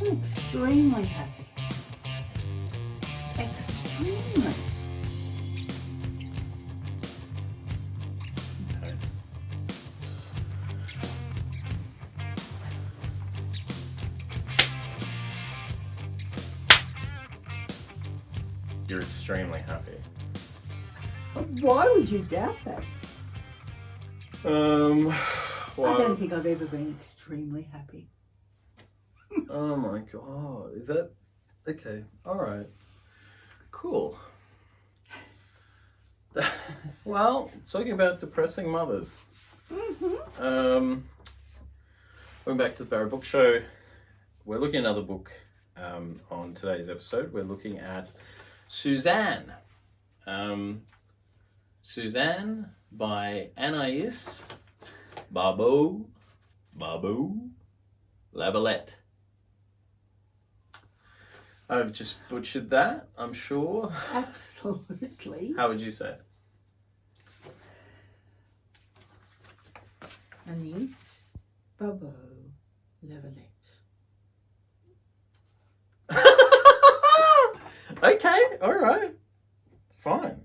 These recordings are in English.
I'm extremely happy. Extremely. Okay. You're extremely happy. Why would you doubt that? Well, I don't think I've ever been extremely happy. Oh my god, is that okay? All right, cool. Well, talking about depressing mothers. Going back to the Barrow Book Show, we're looking at another book on today's episode. We're looking at Suzanne. Suzanne by Anais Barbeau-Lavalette. I've just butchered that, I'm sure. Absolutely. How would you say it? Anais Barbeau-Lavalette. Okay, all right. Fine.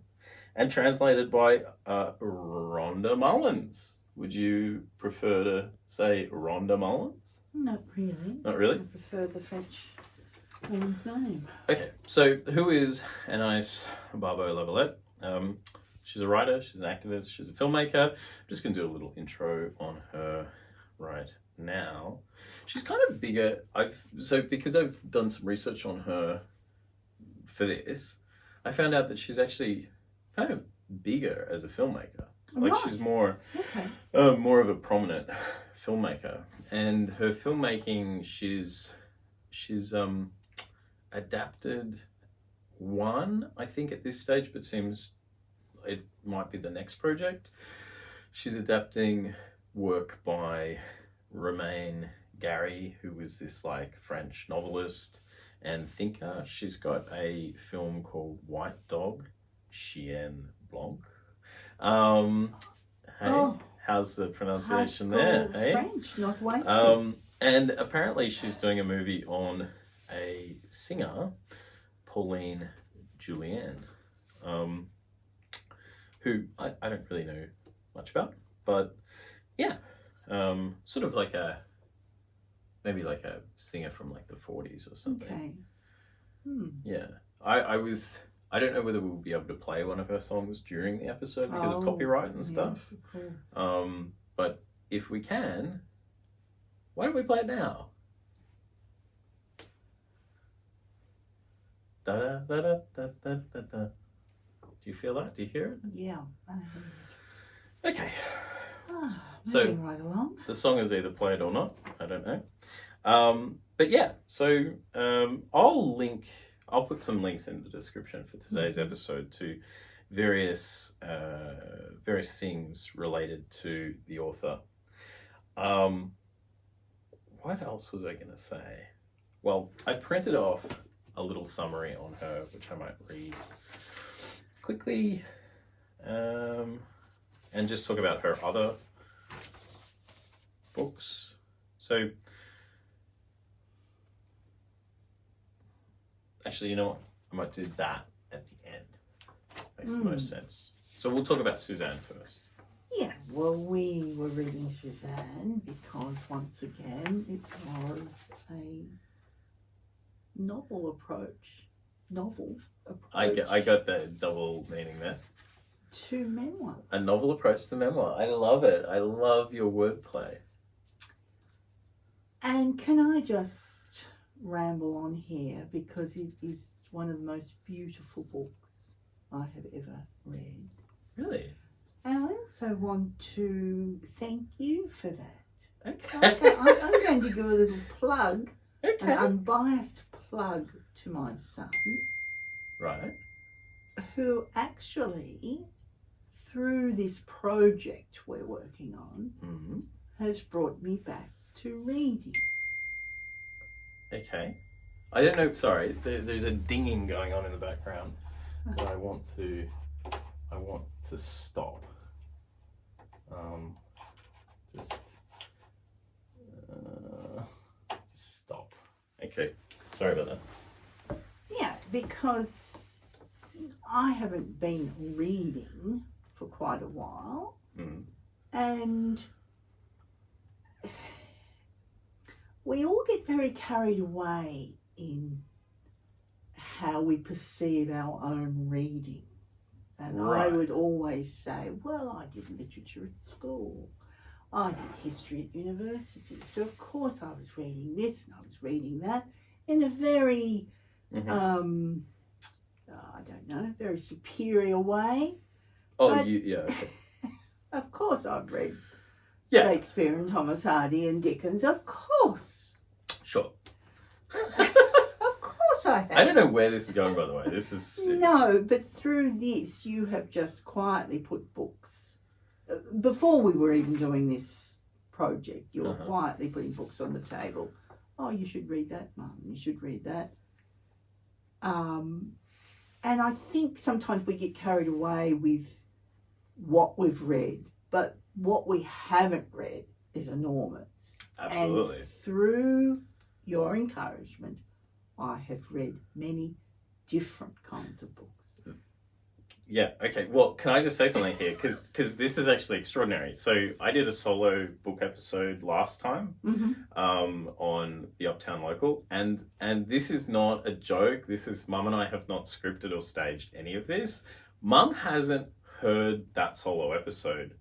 And translated by Rhonda Mullins. Would you prefer to say Rhonda Mullins? Not really. Not really? I prefer the French woman's name. Okay, so who is Anais Barbeau-Lavalette? She's a writer, she's an activist, she's a filmmaker. I'm just going to do a little intro on her right now. She's kind of bigger. Because I've done some research on her for this, I found out that she's actually kind of bigger as a filmmaker. Like Right. she's more of a prominent filmmaker, and her filmmaking, she's adapted one, I think, at this stage, but seems it might be the next project. She's adapting work by Romain Gary, who was this like French novelist and thinker. She's got a film called White Dog, Chien Blanc. How's the pronunciation there? French, not wasted. And apparently she's doing a movie on a singer, Pauline Julien, who I don't really know much about, but yeah, sort of like maybe like a singer from like the 40s or something. Okay. Yeah, I don't know whether we'll be able to play one of her songs during the episode because of copyright and stuff. Yes, of course. But if we can, why don't we play it now? Da da da da da da da da. Do you feel that? Do you hear it? Yeah. Okay. Moving right along. The song is either played or not. I don't know. But yeah, so I'll put some links in the description for today's episode to various things related to the author. What else was I going to say? Well, I printed off a little summary on her, which I might read quickly, and just talk about her other books. So, actually, you know what? I might do that at the end. Makes the most sense. So we'll talk about Suzanne first. Yeah, well, we were reading Suzanne because, once again, it was a novel approach. I got the double meaning there. To memoir. A novel approach to memoir. I love it. I love your wordplay. And can I just ramble on here because it is one of the most beautiful books I have ever read. Really? And I also want to thank you for that. Okay. I'm going to give a little plug, Okay. an unbiased plug to my son, Right. who actually, through this project we're working on, Mm-hmm. has brought me back to reading. Okay. I don't know. Sorry, there's a dinging going on in the background that I want to stop. Just stop. Okay. Okay. Sorry about that. Yeah, because I haven't been reading for quite a while. Mm. And we all get very carried away in how we perceive our own reading. And I Right. would always say, well, I did literature at school. I did history at university. So, of course, I was reading this and I was reading that in a very, Mm-hmm. I don't know, very superior way. Oh, But- yeah. Okay. Of course, I've read Yeah. Shakespeare and Thomas Hardy and Dickens. Of course. Sure. Of course I have. I don't know where this is going, by the way. This is... No, but through this, you have just quietly put books. Before we were even doing this project, you were quietly putting books on the table. Oh, you should read that, Mum. You should read that. And I think sometimes we get carried away with what we've read, but what we haven't read is enormous. Absolutely. And through your encouragement, I have read many different kinds of books. Yeah, okay. Well, can I just say something here? Because this is actually extraordinary. So I did a solo book episode last time on the Uptown Local, and this is not a joke. This is, Mum and I have not scripted or staged any of this. Mum hasn't heard that solo episode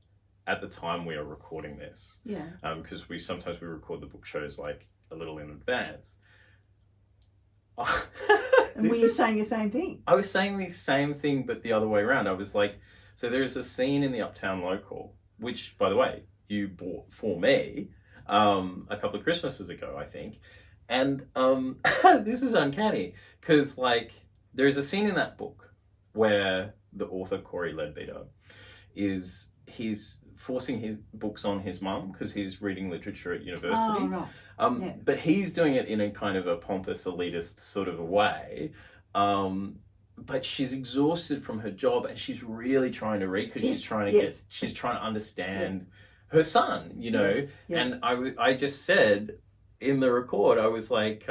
at the time we are recording this. Yeah. Because we record the book shows like a little in advance. And were you saying the same thing? I was saying the same thing, but the other way around. I was like, so there's a scene in the Uptown Local, which, by the way, you bought for me a couple of Christmases ago, I think. And this is uncanny because, like, there's a scene in that book where the author, Corey Leadbeater, he's forcing his books on his mum because he's reading literature at university. Oh, right. Yeah. But he's doing it in a kind of a pompous, elitist sort of a way. But she's exhausted from her job and she's really trying to read because she's trying to understand her son, you know. Yeah. And I just said in the record, I was like,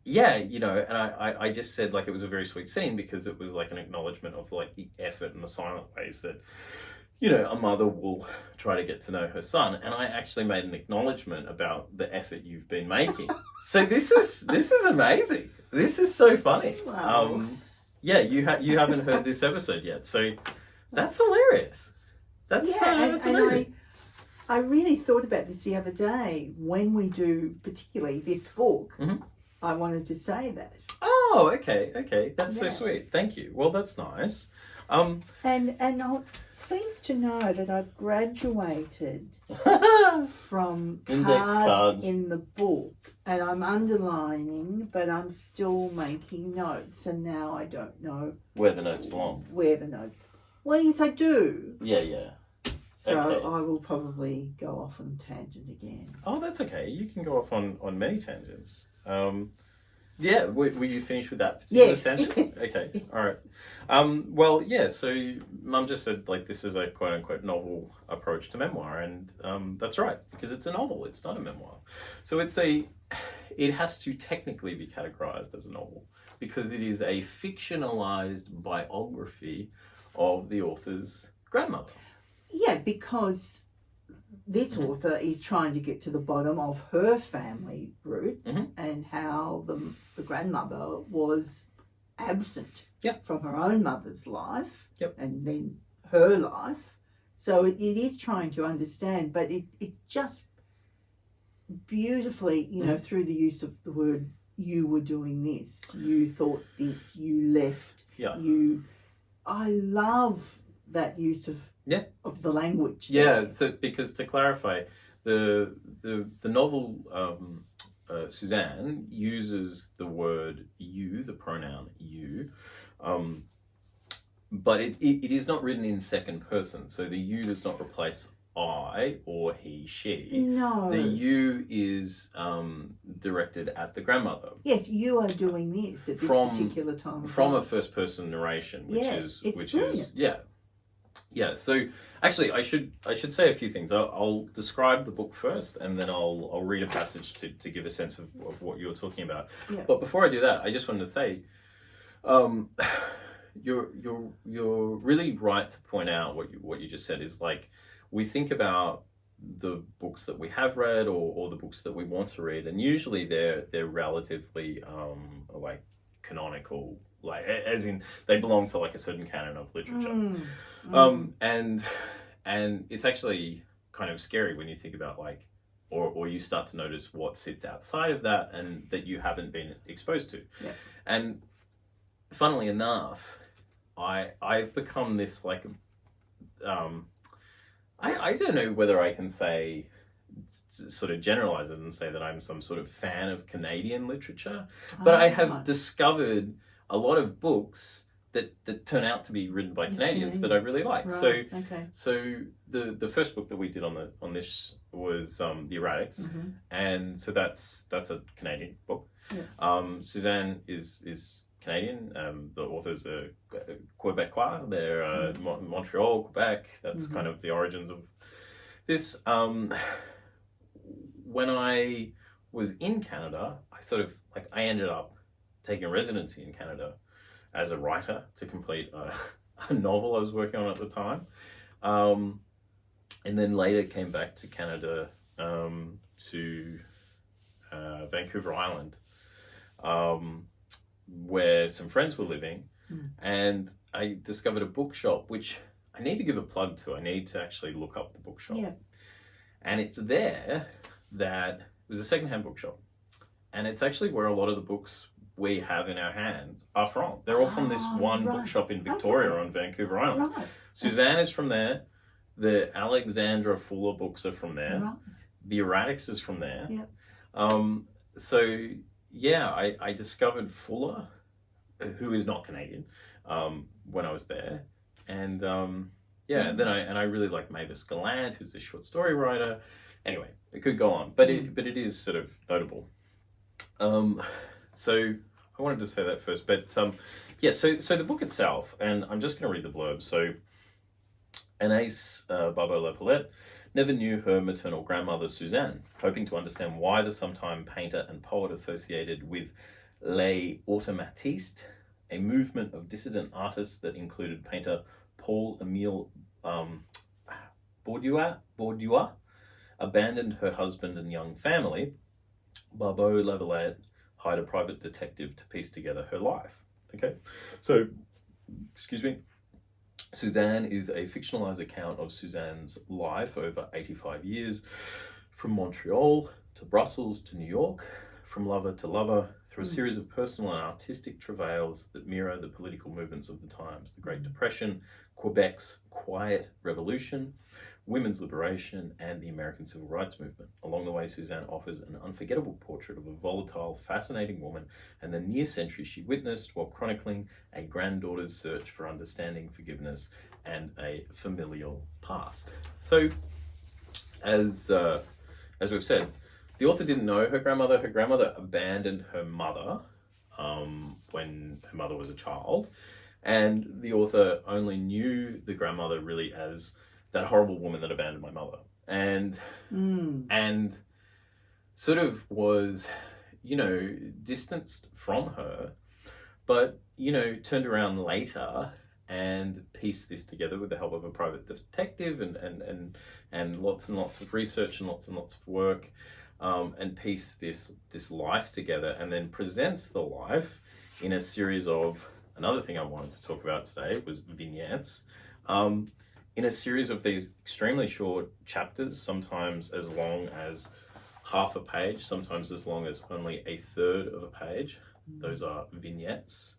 yeah, you know, and I just said like it was a very sweet scene because it was like an acknowledgement of like the effort and the silent ways that, you know, a mother will try to get to know her son. And I actually made an acknowledgement about the effort you've been making. So this is amazing. This is so funny. Wow. Yeah, you haven't heard this episode yet. So that's hilarious. That's amazing. I really thought about this the other day when we do particularly this book. Mm-hmm. I wanted to say that. Oh, okay. That's so sweet. Thank you. Well, that's nice. And I'm pleased to know that I've graduated from cards in the book, and I'm underlining, but I'm still making notes, and now I don't know where the notes belong. Well, yes, I do. Yeah. So okay. I will probably go off on tangent again. Oh, that's okay. You can go off on many tangents. Yeah, were you finished with that particular tangent? Yes. Okay, all right. Well, yeah, so Mum just said, like, this is a quote-unquote novel approach to memoir, and that's right, because it's a novel, it's not a memoir. So it has to technically be categorized as a novel, because it is a fictionalized biography of the author's grandmother. Yeah, because this author is trying to get to the bottom of her family roots and how the grandmother was absent from her own mother's life and then her life. So it is trying to understand, but it's just beautifully, you know, through the use of the word, you were doing this, you thought this, you left, I love that use of the language. Yeah, so because to clarify, the novel Suzanne uses the word you, the pronoun you, but it is not written in second person, so the you does not replace I or he, she. No. The you is directed at the grandmother. Yes, you are doing this at this particular time. From a first person narration, which is brilliant. Yeah, so actually I should say a few things. I'll describe the book first, and then I'll read a passage to give a sense of what you're talking about. Yeah. But before I do that, I just wanted to say, you're really right to point out what you just said is like, we think about the books that we have read or the books that we want to read, and usually they're relatively like canonical, like as in they belong to like a certain canon of literature. And it's actually kind of scary when you think about like, or you start to notice what sits outside of that and that you haven't been exposed to. Yeah. And funnily enough, I've become this like, I don't know whether I can say, sort of generalize it and say that I'm some sort of fan of Canadian literature, but I have discovered a lot of books that turn out to be written by Canadians that I really like. Right. So the first book that we did on this was The Erratics, and so that's a Canadian book. Yeah. Suzanne is Canadian. The authors are Quebecois. They're Montreal, Quebec. That's kind of the origins of this. When I was in Canada, I ended up taking a residency in Canada as a writer to complete a novel I was working on at the time. And then later came back to Canada, to Vancouver Island, where some friends were living, and I discovered a bookshop, which I need to give a plug to. I need to actually look up the bookshop. Yeah. And it's there that it was a secondhand bookshop. And it's actually where a lot of the books we have in our hands are from. They're all from this one bookshop in Victoria on Vancouver Island. Right. Suzanne is from there. The Alexandra Fuller books are from there. Right. The Erratics is from there. Yep. So yeah, I discovered Fuller, who is not Canadian, when I was there. And then I really like Mavis Gallant, who's a short story writer. Anyway, it could go on, but it is sort of notable. So I wanted to say that first, but so the book itself, and I'm just going to read the blurb. So Anais Barbeau-Lavalette never knew her maternal grandmother Suzanne. Hoping to understand why the sometime painter and poet associated with Les Automatistes, a movement of dissident artists that included painter Paul-Émile Baudoin, abandoned her husband and young family, Barbeau-Lavalette hired a private detective to piece together her life. Okay, so, excuse me. Suzanne is a fictionalized account of Suzanne's life over 85 years, from Montreal to Brussels to New York, from lover to lover, through a series of personal and artistic travails that mirror the political movements of the times: the Great Depression, Quebec's Quiet Revolution, women's liberation, and the American Civil Rights Movement. Along the way, Suzanne offers an unforgettable portrait of a volatile, fascinating woman and the near century she witnessed while chronicling a granddaughter's search for understanding, forgiveness, and a familial past. So, as we've said, the author didn't know her grandmother. Her grandmother abandoned her mother when her mother was a child, and the author only knew the grandmother really as that horrible woman that abandoned my mother, and sort of was, distanced from her, but, turned around later and pieced this together with the help of a private detective and lots and lots of research and lots of work, and pieced this life together, and then presents the life in a series of, another thing I wanted to talk about today was vignettes, in a series of these extremely short chapters, sometimes as long as half a page, sometimes as long as only a third of a page. Those are vignettes.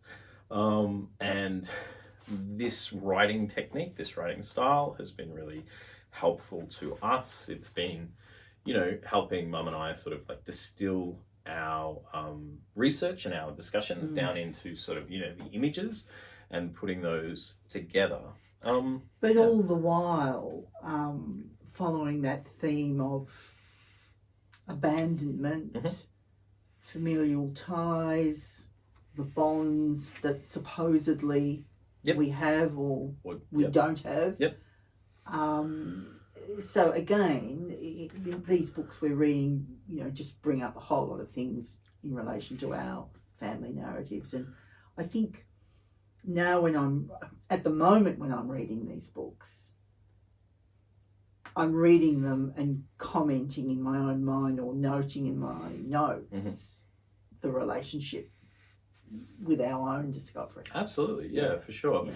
And this writing technique, this writing style has been really helpful to us. It's been, helping Mum and I sort of like distill our research and our discussions down into sort of, the images and putting those together. But all the while, following that theme of abandonment, familial ties, the bonds that supposedly we have or we don't have, So again, these books we're reading, just bring up a whole lot of things in relation to our family narratives. And I think now when I'm reading these books, I'm reading them and commenting in my own mind or noting in my notes the relationship with our own discoveries. Absolutely, yeah, for sure. Yeah.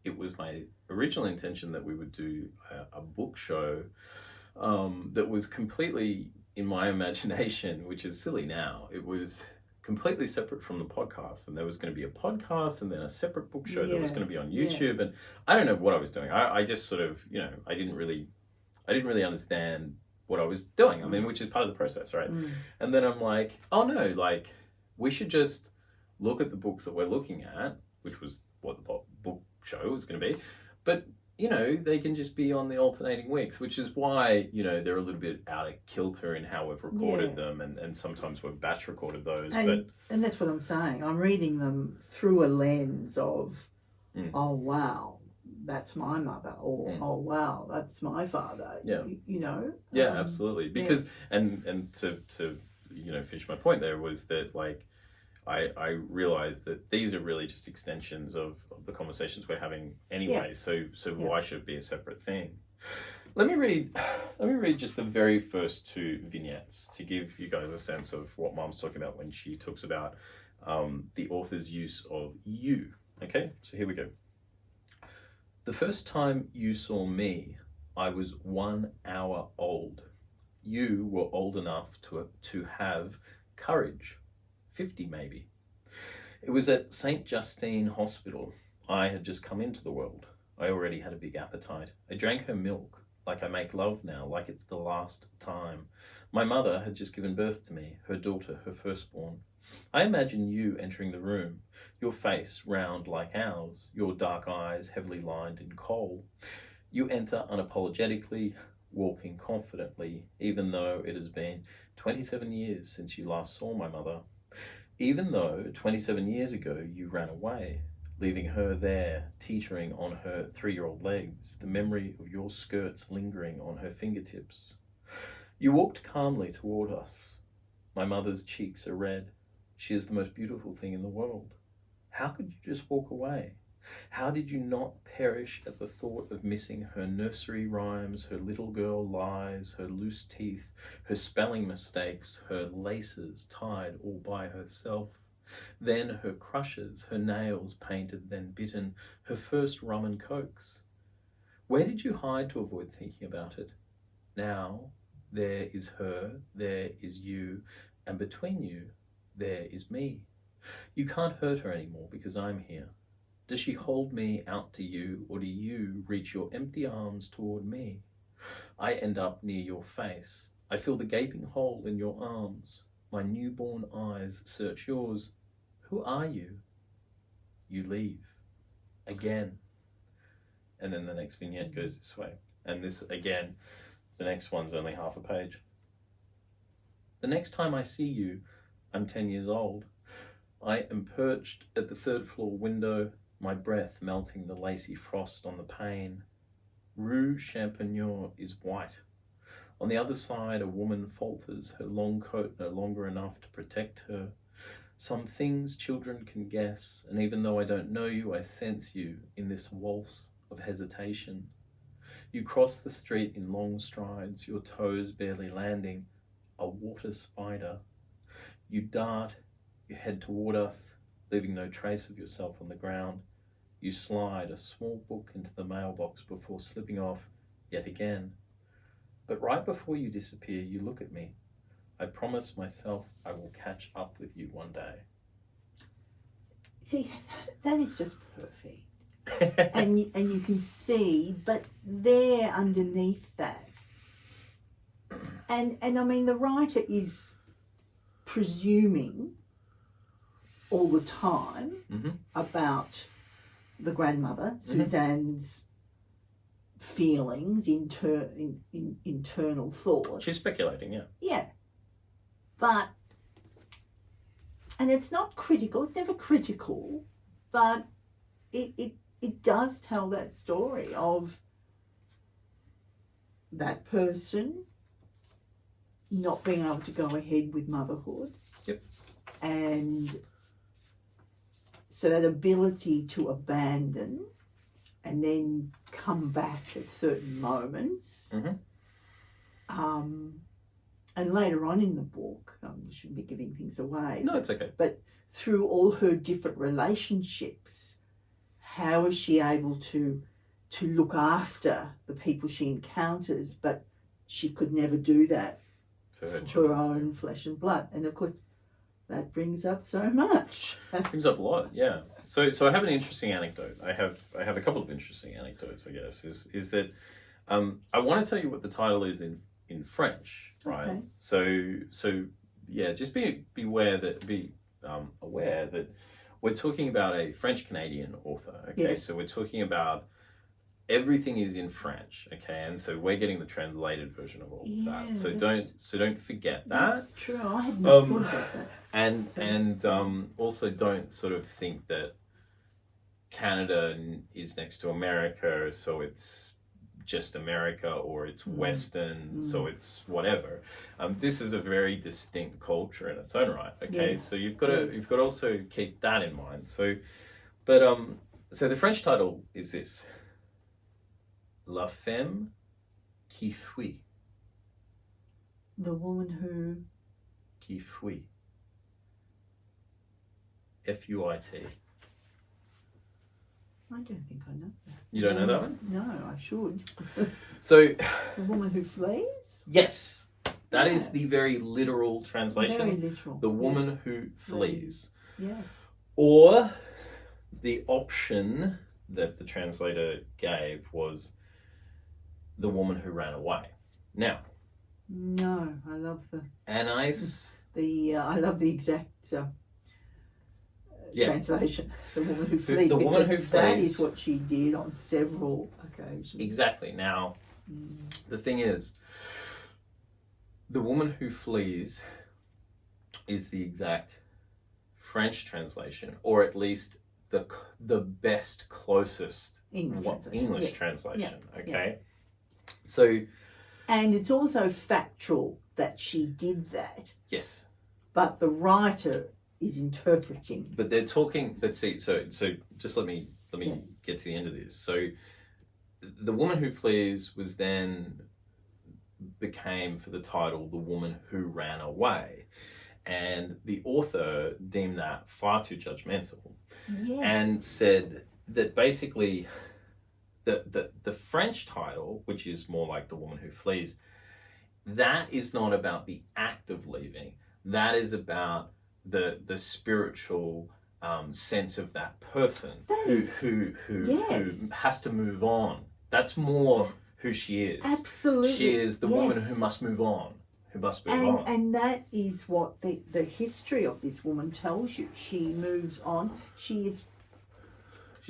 It was my original intention that we would do a book show that was completely in my imagination, which is silly now. It was completely separate from the podcast, and there was going to be a podcast and then a separate book show that was going to be on YouTube, and I don't know what I was doing. I just sort of, I didn't really understand what I was doing. I mean, which is part of the process, right? And then I'm like, oh no, like we should just look at the books that we're looking at, which was what the book show was going to be, but they can just be on the alternating weeks, which is why, they're a little bit out of kilter in how we've recorded them, and sometimes we've batch recorded those. And that's what I'm saying. I'm reading them through a lens of, oh, wow, that's my mother, or oh, wow, that's my father, Yeah, absolutely. Because, and to finish my point there was that, like, I realized that these are really just extensions of the conversations we're having anyway. So why should it be a separate thing? Let me read just the very first two vignettes to give you guys a sense of what Mom's talking about when she talks about the author's use of you. Okay, so here we go. The first time you saw me, I was 1 hour old. You were old enough to have courage. 50 maybe. It was at St. Justine Hospital. I had just come into the world. I already had a big appetite. I drank her milk, like I make love now, like it's the last time. My mother had just given birth to me, her daughter, her firstborn. I imagine you entering the room, your face round like ours, your dark eyes heavily lined in kohl. You enter unapologetically, walking confidently, even though it has been 27 years since you last saw my mother. Even though 27 years ago you ran away, leaving her there, teetering on her 3-year-old legs, the memory of your skirts lingering on her fingertips. You walked calmly toward us. My mother's cheeks are red. She is the most beautiful thing in the world. How could you just walk away? How did you not perish at the thought of missing her nursery rhymes, her little girl lies, her loose teeth, her spelling mistakes, her laces tied all by herself, then her crushes, her nails painted then bitten, her first rum and cokes? Where did you hide to avoid thinking about it? Now, there is her, there is you, and between you, there is me. You can't hurt her anymore because I'm here. Does she hold me out to you, or do you reach your empty arms toward me? I end up near your face. I feel the gaping hole in your arms. My newborn eyes search yours. Who are you? You leave. Again. And then the next vignette goes this way. And this, again, the next one's only half a page. The next time I see you, I'm 10 years old. I am perched at the 3rd floor window, my breath melting the lacy frost on the pane. Rue Champignon is white. On the other side, a woman falters, her long coat no longer enough to protect her. Some things children can guess, and even though I don't know you, I sense you in this waltz of hesitation. You cross the street in long strides, your toes barely landing, a water spider. You dart, you head toward us, leaving no trace of yourself on the ground. You slide a small book into the mailbox before slipping off yet again. But right before you disappear, you look at me. I promise myself I will catch up with you one day. See, that is just perfect. and you can see, but there underneath that, and I mean, the writer is presuming all the time about the grandmother, Suzanne's feelings, internal thoughts. She's speculating, yeah. Yeah. But, and it's not critical, it's never critical, but it it does tell that story of that person not being able to go ahead with motherhood. Yep. And so that ability to abandon and then come back at certain moments. Mm-hmm. And later on in the book, I shouldn't be giving things away. No, it's okay. But through all her different relationships, how is she able to look after the people she encounters, but she could never do that for her own flesh and blood. And of course, that brings up so much. Brings up a lot, yeah. So I have an interesting anecdote. I have a couple of interesting anecdotes, I guess. Is that I want to tell you what the title is in French, right? Okay. So yeah, just be aware that we're talking about a French Canadian author. Okay, yes. So we're talking about everything is in French. Okay, and so we're getting the translated version of all of that. So don't forget that. That's true. I had not thought about that. And also don't sort of think that Canada is next to America, so it's just America, or it's Western, so it's whatever. This is a very distinct culture in its own right. Okay, yes. So you've got to also keep that in mind. So the French title is this: La femme qui fuit. The woman Qui fuit. F-U-I-T. I don't think I know that. You don't know that one? No, I should. So, the woman who flees? yes, that is the very literal translation. Very literal. The woman who flees. Yeah. Or the option that the translator gave was the woman who ran away. Now. No, I love Anais. I love the exact translation. The woman who flees. The woman who flees. That is what she did on several occasions. Exactly. Now, the thing is, the woman who flees is the exact French translation, or at least the best, closest English translation. Yeah. Okay. Yeah. So. And it's also factual that she did that. Yes. But the writer is interpreting. But they're talking. But see, so just let me get to the end of this. So, the woman who flees became for the title the woman who ran away, and the author deemed that far too judgmental, and said that basically the French title, which is more like the woman who flees, that is not about the act of leaving. That is about the spiritual sense of that person who has to move on. That's more who she is. Absolutely. She is the woman who must move on. And that is what the history of this woman tells you. She moves on. She's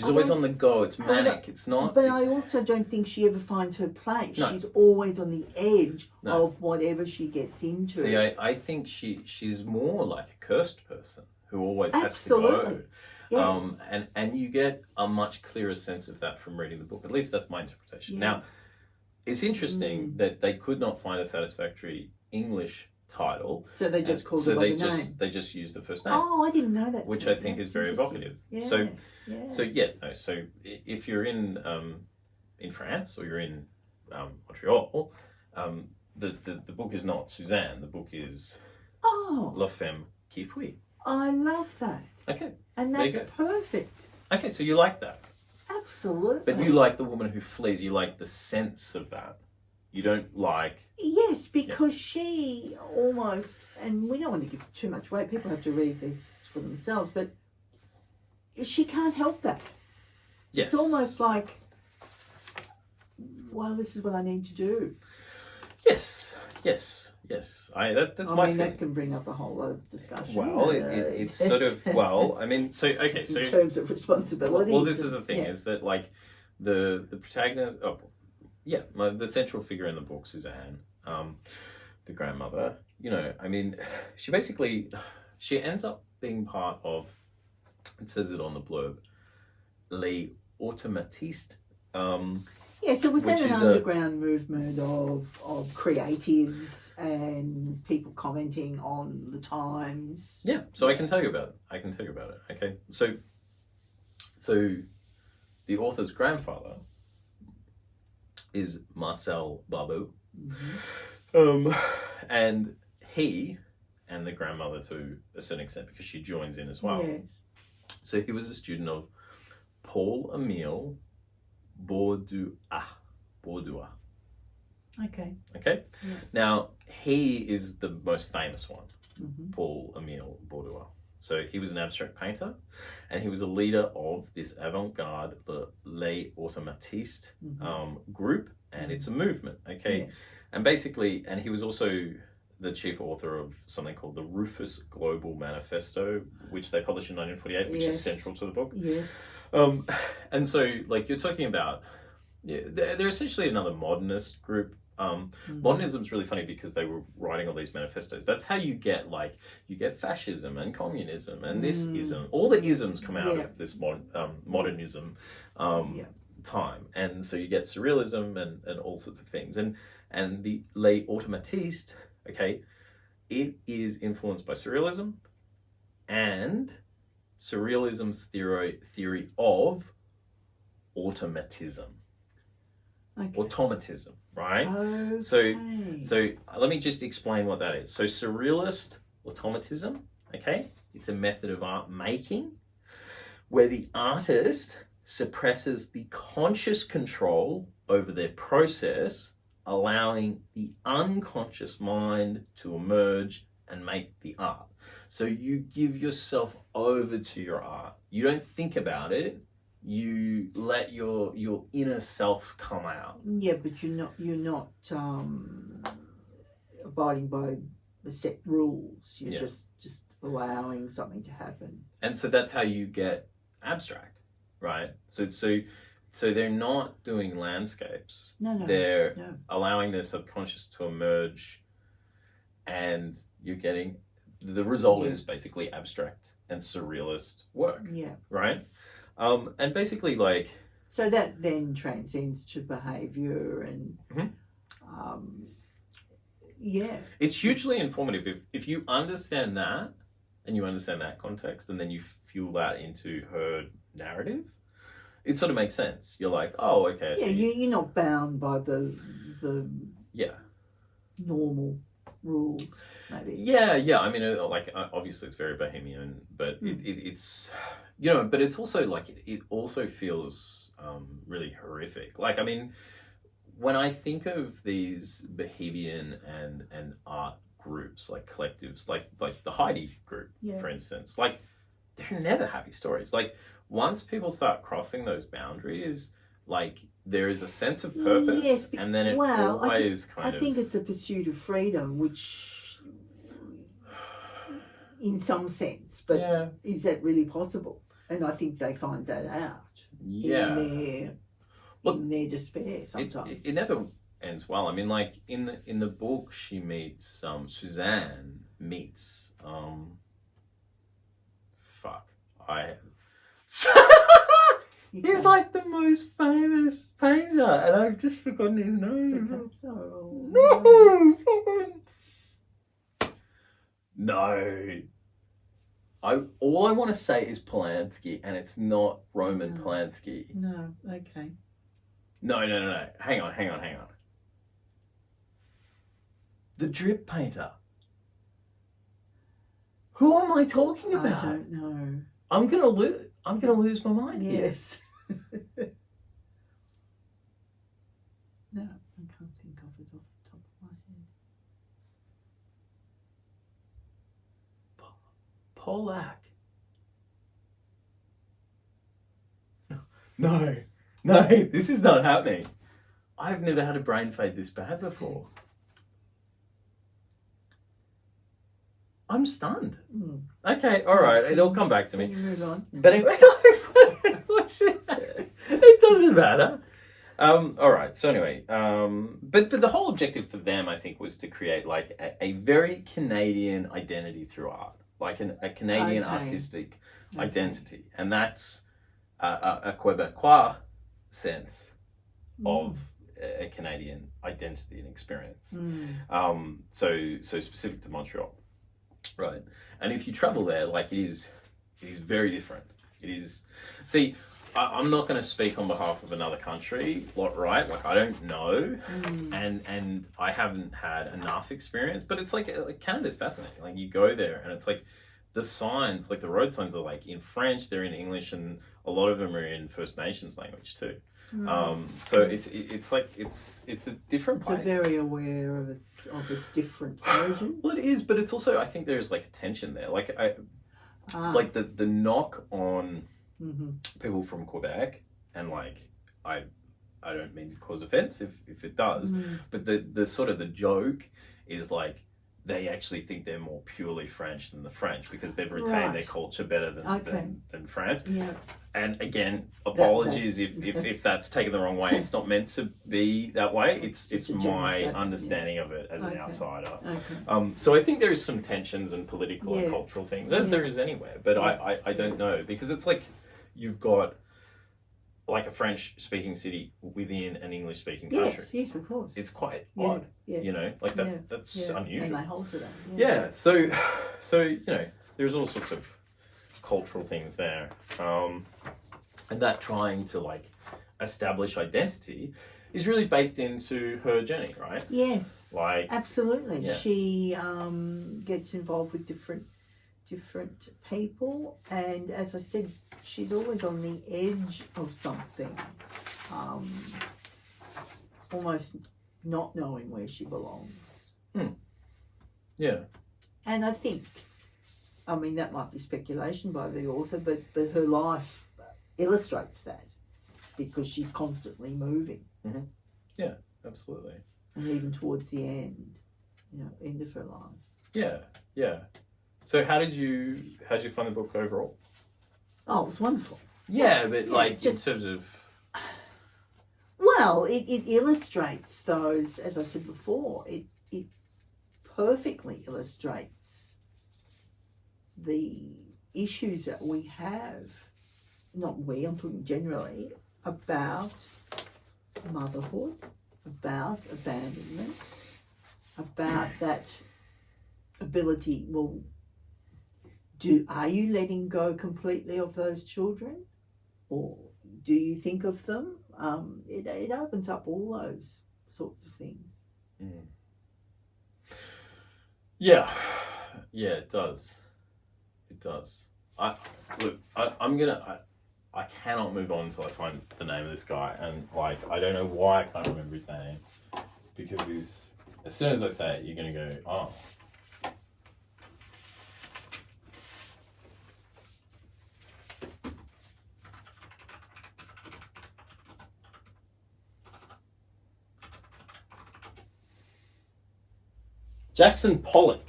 always on the go. It's manic. It's not. But I also don't think she ever finds her place. No. She's always on the edge of whatever she gets into. See, I think she's more like a cursed person who always has to go. Yes. And you get a much clearer sense of that from reading the book. At least that's my interpretation. Yeah. Now, it's interesting that they could not find a satisfactory English title. So they just called it by the name. They just used the first name. Oh, I didn't know that. Which I think is very evocative. Yeah. So if you're in France or you're in Montreal, the book is not Suzanne. The book is La femme qui fuit. I love that. Okay. And that's perfect. Okay, so you like that. Absolutely. But you like the woman who flees. You like the sense of that. You don't like... Yes, because she almost... And we don't want to give too much weight. People have to read this for themselves. But she can't help that. Yes. It's almost like, well, this is what I need to do. Yes. That's my thing. That can bring up a whole lot of discussion. Well, it's sort of... Well, I mean, so... Okay, so... In terms of responsibility. Well, this is the thing, is that, like, the protagonist... the central figure in the book, Suzanne, the grandmother, she ends up being part of, it says it on the blurb, les automatiste. Yeah, so was that which an is underground movement of creatives and people commenting on the times? Yeah, so I can tell you about it. Okay, so the author's grandfather is Marcel Barbeau, and he and the grandmother to a certain extent because she joins in as well. Yes. So he was a student of Paul-Émile Baudoin. Okay. Okay. Yeah. Now he is the most famous one, Mm-hmm. Paul-Émile Baudoin. So he was an abstract painter, and he was a leader of this avant-garde, Les Automatistes group, and it's a movement. Okay, Yeah. and basically, and he was also the chief author of something called the Rufus Global Manifesto, which they published in 1948, which is central to the book. Yes. And so, like, you're talking about, they're essentially another modernist group. Modernism's really funny because they were writing all these manifestos. That's how you get fascism and communism and this ism. All the isms come out of this modernism time. And so you get surrealism and all sorts of things. And the Les Automatistes, okay, it is influenced by surrealism and surrealism's theory of automatism. Okay. Automatism, right? Okay. So let me just explain what that is. So surrealist automatism, okay, it's a method of art making where the artist suppresses the conscious control over their process, allowing the unconscious mind to emerge and make the art. So you give yourself over to your art. You don't think about it. You let your inner self come out. Yeah, but you're not abiding by the set rules. You're just allowing something to happen. And so that's how you get abstract, right? So they're not doing landscapes. No. They're allowing their subconscious to emerge, and you're getting the result is basically abstract and surrealist work. Yeah. Right? And basically, like, so that then transcends to behaviour and it's hugely informative if you understand that and you understand that context, and then you fuel that into her narrative. It sort of makes sense. You're like, oh, okay. Yeah, you're not bound by the normal rules, maybe. Yeah. I mean, like, obviously it's very bohemian, but it's, you know, but it's also like, it also feels really horrific. Like, I mean, when I think of these bohemian and art groups, like collectives, like the Heidi group, for instance, like, they're never happy stories. Like, once people start crossing those boundaries, like, there is a sense of purpose, and then it always I think it's a pursuit of freedom, which, in some sense, but is that really possible? And I think they find that out in their despair sometimes. It never ends well. I mean, like, in the book, she meets Suzanne meets he's like the most famous painter, and I've just forgotten his name. No. All I want to say is Polanski, and it's not Roman Polanski. No, okay. No. Hang on. The drip painter. Who am I talking about? I don't know. I'm gonna lose my mind here. Yes. No, I can't think of it off the top of my head. Polak. No, this is not happening. I've never had a brain fade this bad before. I'm stunned. Okay, all right, it'll come back to me. Can you move on? But anyway, it doesn't matter. All right. So anyway, but the whole objective for them, I think, was to create like a very Canadian identity through art, like a Canadian artistic identity, and that's a Quebecois sense of a Canadian identity and experience. So specific to Montreal, right? And if you travel there, like it is very different. It is. See, I'm not going to speak on behalf of another country, right? Like I don't know, and I haven't had enough experience. But it's like Canada's fascinating. Like you go there, and it's like the signs, like the road signs, are like in French, they're in English, and a lot of them are in First Nations language too. So it's like it's a different place. So very aware of its different versions. Well, it is, but it's also, I think there's like tension there. Like like the knock on people from Quebec, and like I don't mean to cause offense if it does, but the sort of the joke is like they actually think they're more purely French than the French because they've retained their culture better than France. Yeah. And again, apologies if that's taken the wrong way. It's not meant to be that way. It's my understanding of it as an outsider. So I think there is some tensions and political and cultural things, as there is anywhere. But I don't know, because it's like you've got like a French-speaking city within an English-speaking country. Yes, of course. It's quite odd, you know, like that's unusual. And they hold to that. Yeah. So you know, there's all sorts of cultural things there, and that trying to like establish identity is really baked into her journey, right? Yes. Like absolutely. Yeah. She gets involved with different people, and as I said, she's always on the edge of something, almost not knowing where she belongs. Yeah. And I think, I mean, that might be speculation by the author, but her life illustrates that, because she's constantly moving. Yeah, absolutely. And even towards the end, end of her life. Yeah. So how did you find the book overall? Oh, it was wonderful. Yeah, but like just in terms of... Well, it illustrates those, as I said before, it perfectly illustrates the issues that we have, not we, I'm talking generally, about motherhood, about abandonment, about that ability, are you letting go completely of those children, or do you think of them? It opens up all those sorts of things. Yeah, it does. I cannot move on until I find the name of this guy, and like I don't know why I can't remember his name, because as soon as I say it, you're gonna go, oh. Jackson Pollock.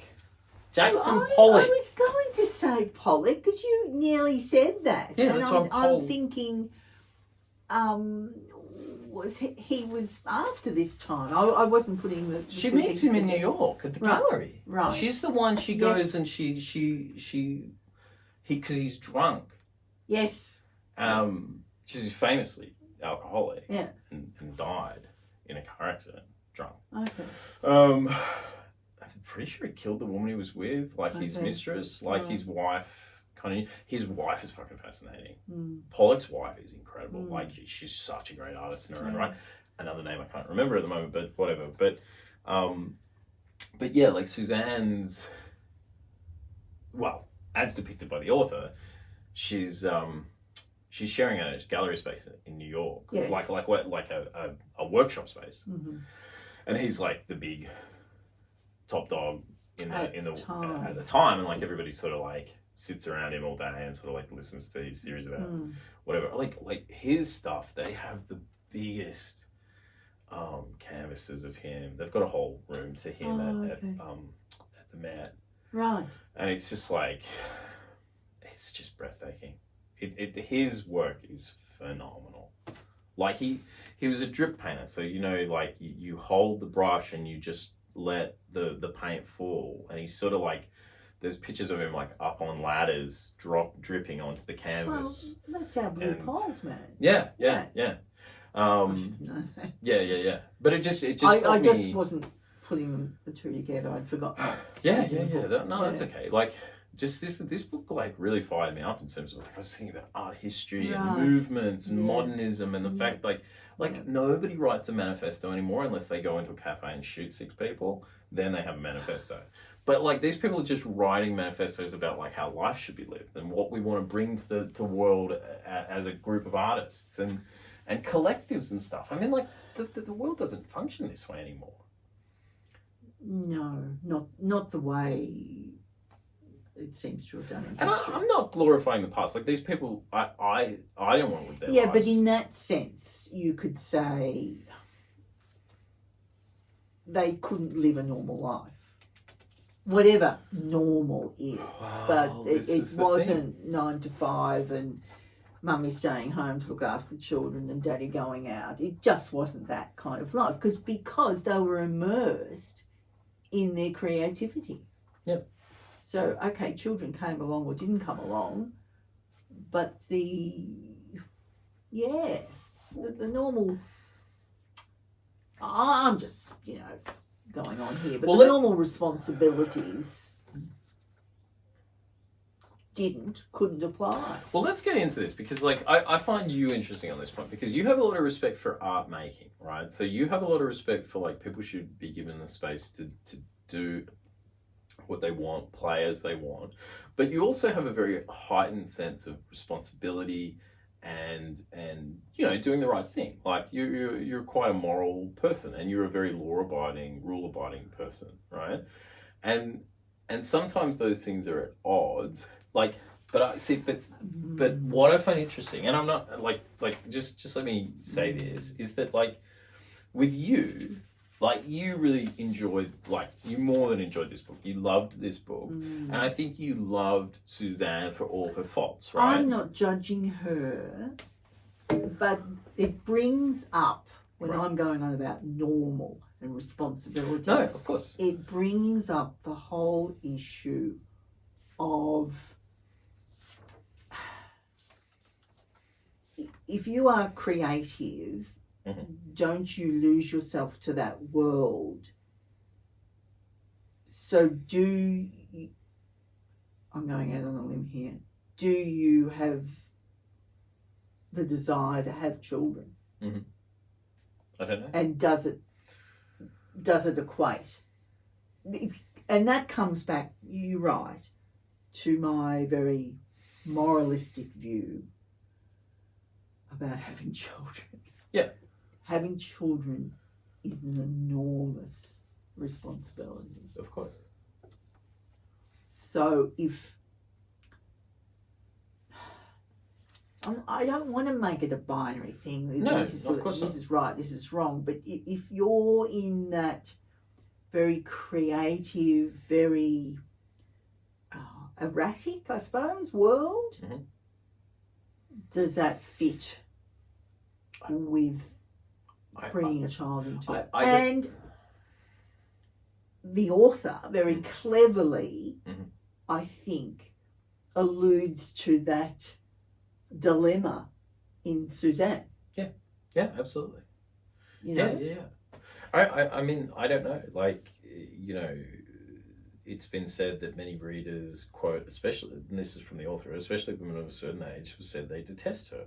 I was going to say Pollock because you nearly said that. Yeah, and that's I'm thinking, was he was after this time? I wasn't putting the She meets him in New York at the gallery. Right. She's the one. She goes and he because he's drunk. Yes. She's famously alcoholic. Yeah. And died in a car accident, drunk. Okay. I'm pretty sure he killed the woman he was with, like his mistress, like his wife. His wife is fucking fascinating. Pollock's wife is incredible. Like she's such a great artist in her own right. Another name I can't remember at the moment, but whatever. But yeah, like Suzanne's, well, as depicted by the author, she's sharing a gallery space in New York, like a workshop space, and he's like the big top dog at the time, and like everybody sort of like sits around him all day and sort of like listens to his theories about whatever. Like his stuff, they have the biggest canvases of him. They've got a whole room to him at the Met, right? And it's just like, it's just breathtaking. His work is phenomenal. Like he was a drip painter, so like you hold the brush and you just let the paint fall, and he's sort of like there's pictures of him like up on ladders, dripping onto the canvas. Well, that's our Blue Poles, man. Yeah. I should know that. Yeah. But it just I just wasn't putting the two together. I'd forgotten. Yeah. That's okay. Like, just this book like really fired me up in terms of like I was thinking about art history and movements and modernism and the fact like nobody writes a manifesto anymore unless they go into a cafe and shoot 6 people. Then they have a manifesto. But like these people are just writing manifestos about like how life should be lived and what we want to bring to the world as a group of artists and collectives and stuff. I mean, like the world doesn't function this way anymore. No, not the way it seems to have done in and history. I'm not glorifying the past. Like these people, I don't want to live their lives. Yeah, but in that sense, you could say they couldn't live a normal life. Whatever normal is. Wow, but it wasn't thing. 9 to 5 and mummy staying home to look after the children and daddy going out. It just wasn't that kind of life because they were immersed in their creativity. Yep. So, okay, children came along or didn't come along, but the normal, I'm just, going on here, but the normal responsibilities couldn't apply. Well, let's get into this because like I find you interesting on this point because you have a lot of respect for art making, right? So you have a lot of respect for like people should be given the space to do what they want, play as they want, but you also have a very heightened sense of responsibility and doing the right thing. Like you're quite a moral person and you're a very law-abiding, rule-abiding person, right? And sometimes those things are at odds. Like, but what I find interesting, and I'm not like just let me say this, is that like with you, like you really enjoyed, like you more than enjoyed this book. You loved this book, and I think you loved Suzanne for all her faults, right? I'm not judging her, but it brings up when I'm going on about normal and responsibilities. No, of course. It brings up the whole issue of if you are creative, don't you lose yourself to that world? So I'm going out on a limb here, do you have the desire to have children? I don't know. And does it equate? And that comes back, you're right, to my very moralistic view about having children. Yeah. Having children is an enormous responsibility. Of course. So if I don't want to make it a binary thing. No, this of course not. This is right, this is wrong. But if you're in that very creative, very erratic, I suppose, world, does that fit with bringing a child into it? And the author very cleverly, I think, alludes to that dilemma in Suzanne. Yeah, absolutely. Yeah. I mean, I don't know. Like, it's been said that many readers quote, especially, and this is from the author, especially women of a certain age, have said they detest her.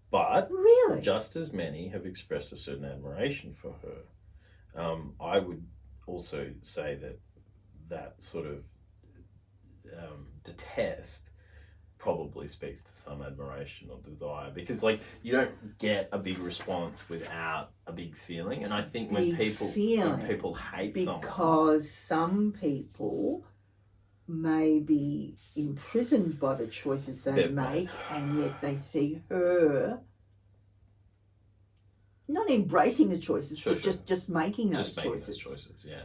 But really, just as many have expressed a certain admiration for her. I would also say that sort of detest probably speaks to some admiration or desire, because like you don't get a big response without a big feeling. And I think when people hate someone, because some people may be imprisoned by the choices they make, and yet they see her not embracing the choices, but just making those choices.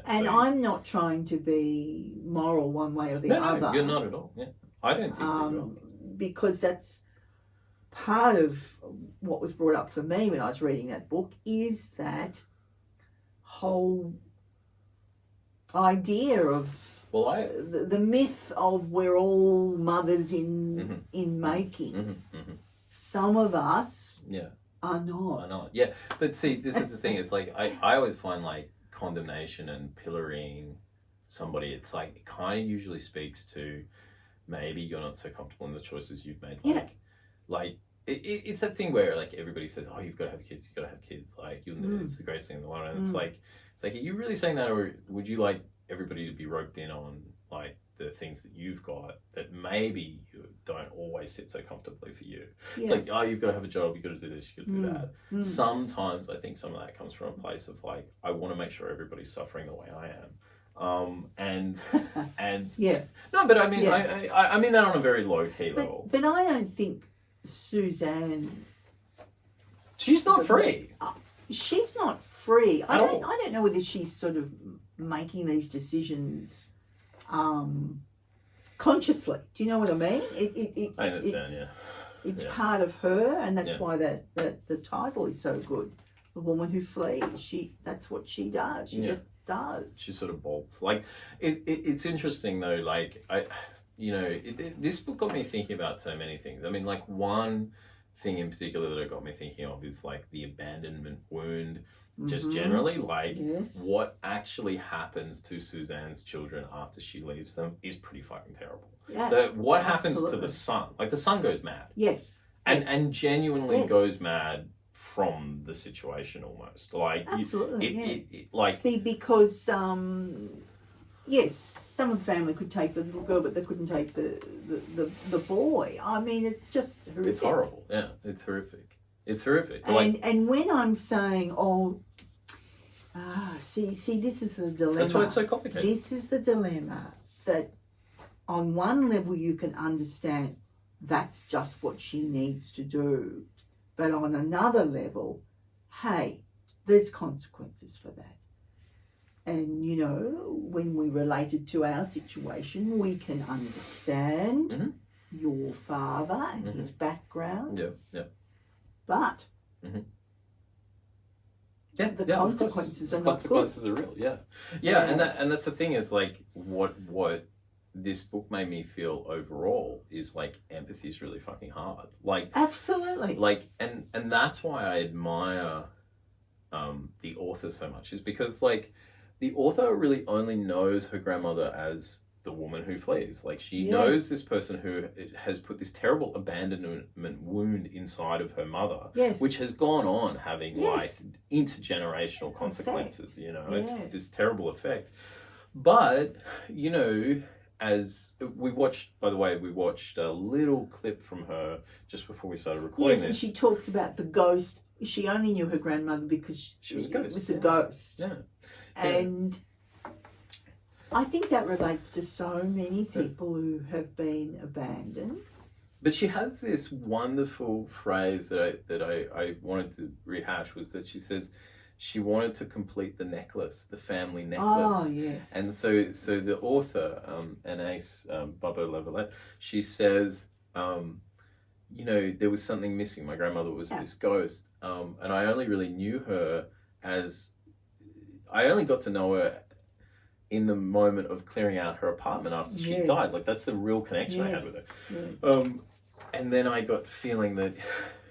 And so, I'm not trying to be moral one way or the other. No, you're not at all. Yeah, I don't think you're. Because that's part of what was brought up for me when I was reading that book, is that whole idea of Well, the myth of we're all mothers in making. Some of us are not. Yeah, but see, this is the thing. It's like I always find like condemnation and pillorying somebody. It's like it kind of usually speaks to maybe you're not so comfortable in the choices you've made. Like it's that thing where like everybody says, oh, you've got to have kids. You've got to have kids. Like it's the greatest thing in the world. And it's like, are you really saying that, or would you like everybody to be roped in on like the things that you've got that maybe you don't always sit so comfortably for you? It's like, oh, you've got to have a job, you've got to do this, you've got to do that. Sometimes I think some of that comes from a place of like, I want to make sure everybody's suffering the way I am. And no, but I mean, I mean that on a very low key level. But I don't think Suzanne, she's not free. She's not free. I all. don't know whether she's sort of making these decisions consciously. Do you know what I mean? I understand. It's part of her, and that's why that the title is so good. The woman who flees. That's what she does. She just does. She sort of bolts. Like it's interesting though. Like this book got me thinking about so many things. I mean, like one thing in particular that it got me thinking of is like the abandonment wound. Just generally, like what actually happens to Suzanne's children after she leaves them is pretty fucking terrible. What happens to the son? Like the son goes mad. And genuinely goes mad from the situation almost. Like because yes, some of the family could take the little girl, but they couldn't take the boy. I mean, it's just horrific. It's horrible. Yeah, it's horrific. It's horrific. And when I'm saying, see, this is the dilemma. That's why it's so complicated. This is the dilemma that on one level you can understand that's just what she needs to do. But on another level, hey, there's consequences for that. And, when we relate it to our situation, we can understand your father and his background. But the consequences are not good. Consequences are real, and that's the thing is like what this book made me feel overall is like empathy is really fucking hard. Like absolutely. Like and that's why I admire the author so much, is because like the author really only knows her grandmother as the woman who flees. Like she knows this person who has put this terrible abandonment wound inside of her mother, which has gone on having like intergenerational consequences. It's this terrible effect. But as we watched, by the way, we watched a little clip from her just before we started recording this. And she talks about the ghost. She only knew her grandmother because she was a ghost. It was a ghost. Yeah. And I think that relates to so many people who have been abandoned. But she has this wonderful phrase that I wanted to rehash, was that she says she wanted to complete the necklace, the family necklace. Oh, yes. And so the author, Anais Barbeau-Lavalette, she says, there was something missing. My grandmother was this ghost. And I only really knew her I only got to know her in the moment of clearing out her apartment after she died. Like that's the real connection I had with her. And then I got feeling that,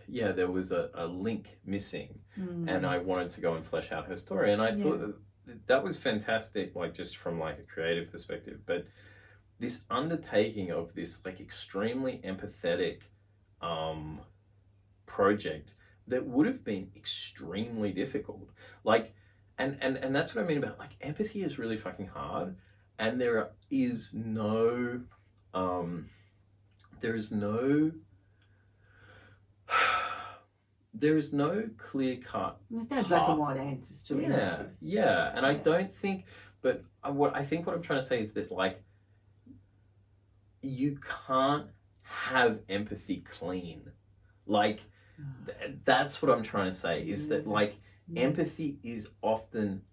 there was a link missing, and I wanted to go and flesh out her story. And I thought that was fantastic, like just from like a creative perspective. But this undertaking of this like extremely empathetic project that would have been extremely difficult, like. And that's what I mean about like empathy is really fucking hard, and there is no clear cut. There's no black and white answers to it. And I don't think. But what I'm trying to say is that like you can't have empathy clean. Like that's what I'm trying to say is that like. Empathy is often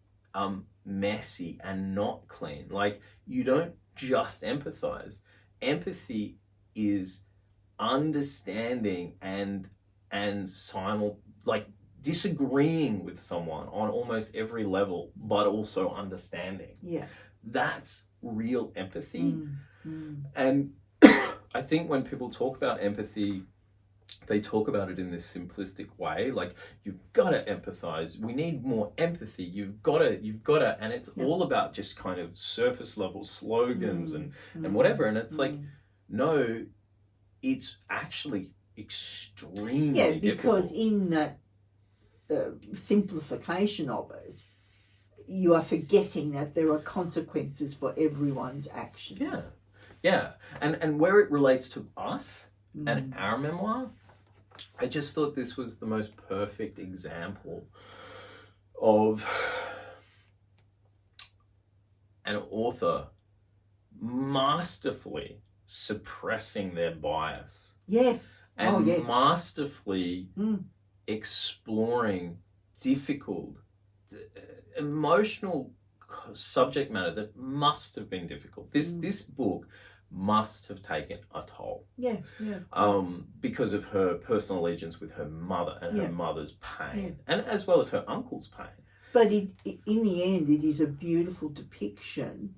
messy and not clean. Like you don't just empathize. Empathy is understanding and disagreeing with someone on almost every level, but also understanding. Yeah. That's real empathy. Mm. And I think when people talk about empathy, they talk about it in this simplistic way, like you've got to empathize. We need more empathy. You've got to, and it's all about just kind of surface level slogans and whatever. And it's like, no, it's actually extremely because difficult. in that simplification of it, you are forgetting that there are consequences for everyone's actions. Yeah. And where it relates to us and our memoir, I just thought this was the most perfect example of an author masterfully suppressing their bias. Yes. And masterfully exploring difficult, emotional subject matter that must have been difficult. This book must have taken a toll. Because of her personal allegiance with her mother and her mother's pain, and as well as her uncle's pain. But in the end, it is a beautiful depiction.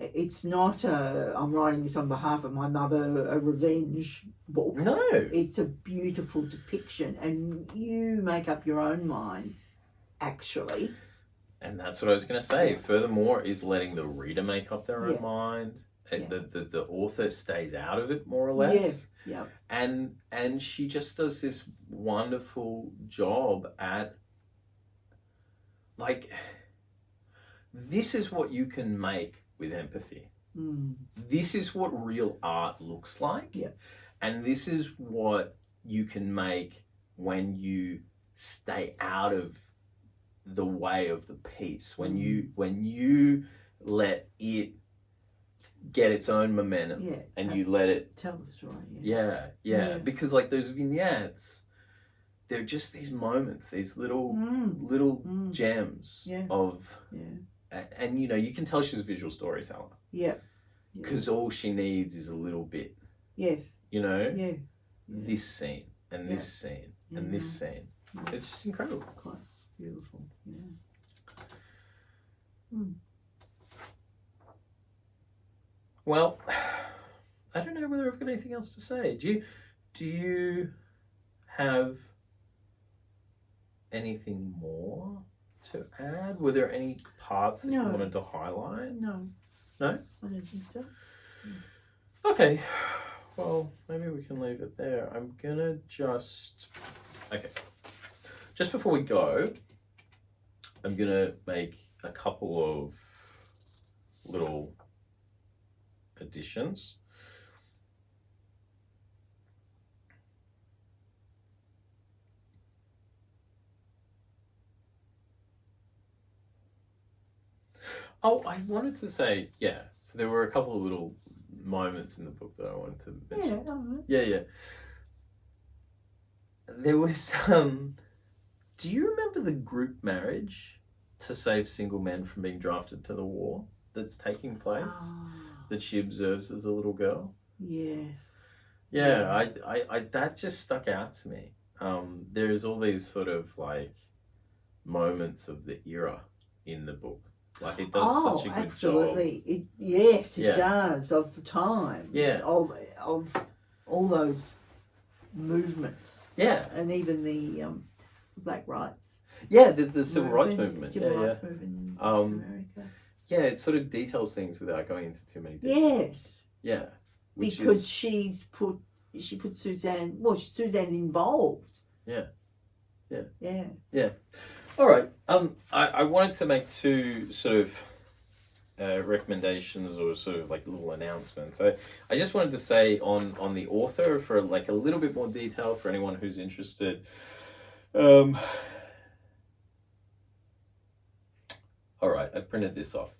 It's not I'm writing this on behalf of my mother, a revenge book. No. It's a beautiful depiction, and you make up your own mind, actually. And that's what I was going to say. Furthermore, is letting the reader make up their own mind. The author stays out of it, more or less. And she just does this wonderful job at, like, this is what you can make with empathy. This is what real art looks like. And this is what you can make when you stay out of the way of the piece, when you let it get its own momentum, and you let it tell the story. Because like those vignettes, they're just these moments, these little gems of and you know, you can tell she's a visual storyteller, because all she needs is a little bit, you know, this scene and this scene and this scene. It's just incredible. Quite beautiful. Well, I don't know whether I've got anything else to say. Do you have anything more to add? Were there any parts that you wanted to highlight? No? I don't think so. Okay. Well, maybe we can leave it there. I'm gonna just before we go, I'm gonna make a couple of little additions. Oh, I wanted to say, so there were a couple of little moments in the book that I wanted to mention. Yeah. There was do you remember the group marriage to save single men from being drafted to the war that's taking place, that she observes as a little girl? Yes. I that just stuck out to me. There's all these sort of like moments of the era in the book. Like it does such a good absolutely. job. It does, of the times. Of all those movements. And even the black rights. The civil rights movement. Civil rights movement in America. It sort of details things without going into too many details. Because she put Suzanne. Well, Suzanne's involved. All right. I wanted to make two sort of recommendations or sort of like little announcements. I just wanted to say on the author for like a little bit more detail for anyone who's interested. All right, I printed this off.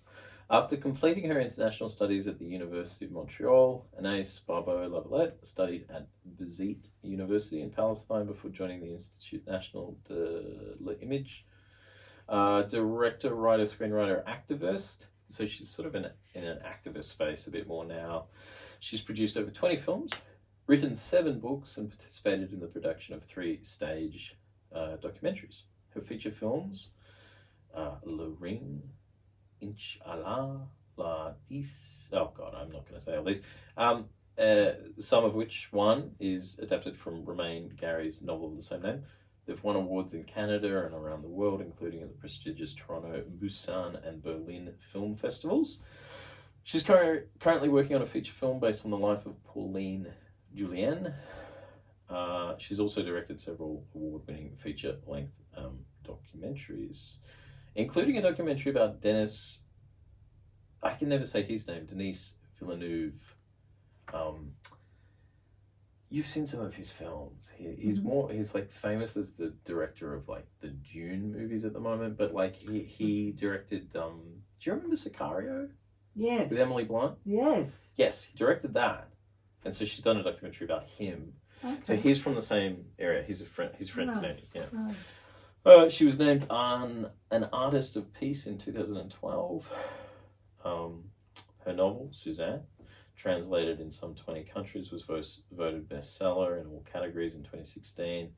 After completing her international studies at the University of Montreal, Anais Barbeau-Lavalette studied at Bezit University in Palestine before joining the Institut National de l'Image. Director, writer, screenwriter, activist. So she's sort of in an activist space a bit more now. She's produced over 20 films, written 7 books, and participated in the production of 3 stage documentaries. Her feature films, Le Ring, Inshallah, I'm not going to say all these. Some of which one is adapted from Romain Gary's novel of the same name. They've won awards in Canada and around the world, including at the prestigious Toronto, Busan, and Berlin film festivals. She's currently working on a feature film based on the life of Pauline Julien. She's also directed several award-winning feature-length documentaries, including a documentary about Denis Villeneuve. You've seen some of his films. He's like famous as the director of like the Dune movies at the moment, but like he directed do you remember Sicario? Yes. With Emily Blunt? Yes. Yes, he directed that. And so she's done a documentary about him. Okay. So he's from the same area. He's French Canadian, yeah. Right. She was named an Artist of Peace in 2012. Her novel, Suzanne, translated in some 20 countries, was voted bestseller in all categories in 2016,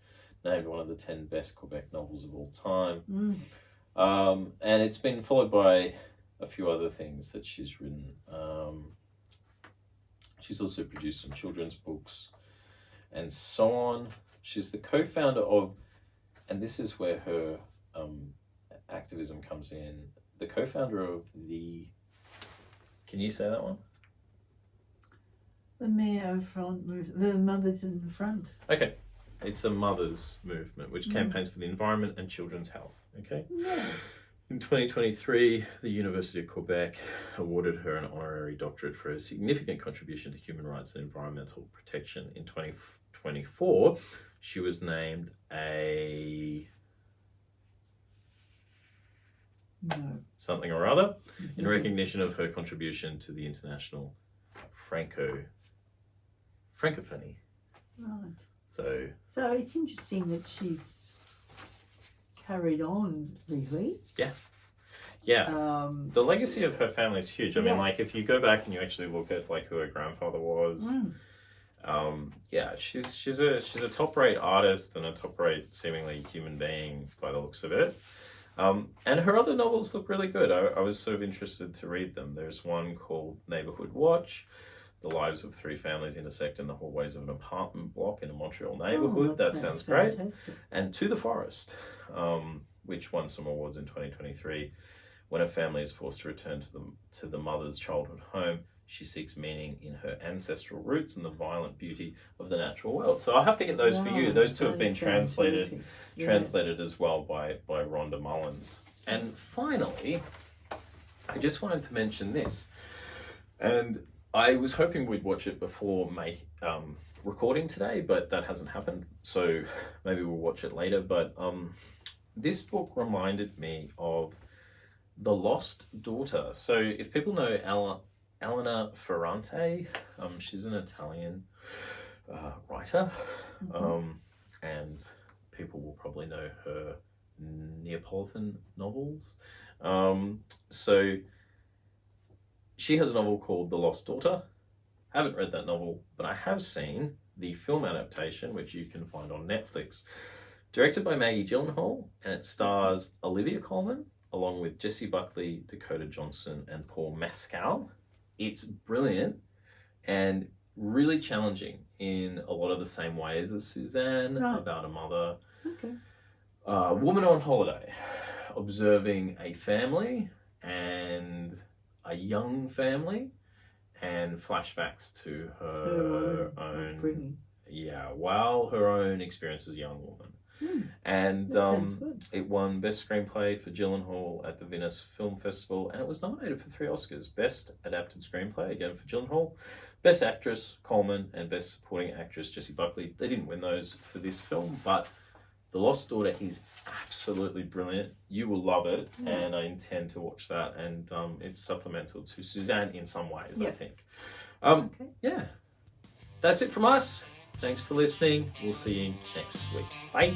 named one of the 10 best Quebec novels of all time. And it's been followed by a few other things that she's written. She's also produced some children's books and so on. She's the co-founder of, and this is where her activism comes in, the co-founder of the, can you say that one? The Mayor Front movement, the Mothers in the Front. Okay. It's a mothers movement which campaigns for the environment and children's health. Okay. Yeah. In 2023, the University of Quebec awarded her an honorary doctorate for her significant contribution to human rights and environmental protection. In 2024, she was named a something or other in recognition of her contribution to the international francophonie. Right. So it's interesting that she's carried on, really. Yeah. The legacy of her family is huge. I mean, like, if you go back and you actually look at like who her grandfather was, she's a top-rate artist and a top-rate seemingly human being by the looks of it. And her other novels look really good. I was sort of interested to read them. There's one called Neighborhood Watch. The lives of three families intersect in the hallways of an apartment block in a Montreal neighborhood. That sounds great. Fantastic. And To the Forest, which won some awards in 2023. When a family is forced to return to the mother's childhood home, she seeks meaning in her ancestral roots and the violent beauty of the natural world. So I'll have to get those for you. Those two have been translated as well by Rhonda Mullins. And finally, I just wanted to mention this. And I was hoping we'd watch it before recording today, but that hasn't happened. So maybe we'll watch it later. But this book reminded me of The Lost Daughter. So if people know Elena Ferrante, she's an Italian writer, and people will probably know her Neapolitan novels. So she has a novel called The Lost Daughter. I haven't read that novel, but I have seen the film adaptation, which you can find on Netflix, directed by Maggie Gyllenhaal, and it stars Olivia Colman, along with Jessie Buckley, Dakota Johnson, and Paul Mescal. It's brilliant and really challenging in a lot of the same ways as Suzanne, about a mother, woman on holiday, observing a family and a young family, and flashbacks to her own her own experience as a young woman. And it won Best Screenplay for Gyllenhaal at the Venice Film Festival, and it was nominated for 3 Oscars. Best Adapted Screenplay, again for Gyllenhaal, Best Actress, Coleman, and Best Supporting Actress, Jessie Buckley. They didn't win those for this film, but The Lost Daughter is absolutely brilliant. You will love it, and I intend to watch that, and it's supplemental to Suzanne in some ways, I think. That's it from us. Thanks for listening. We'll see you next week. Bye.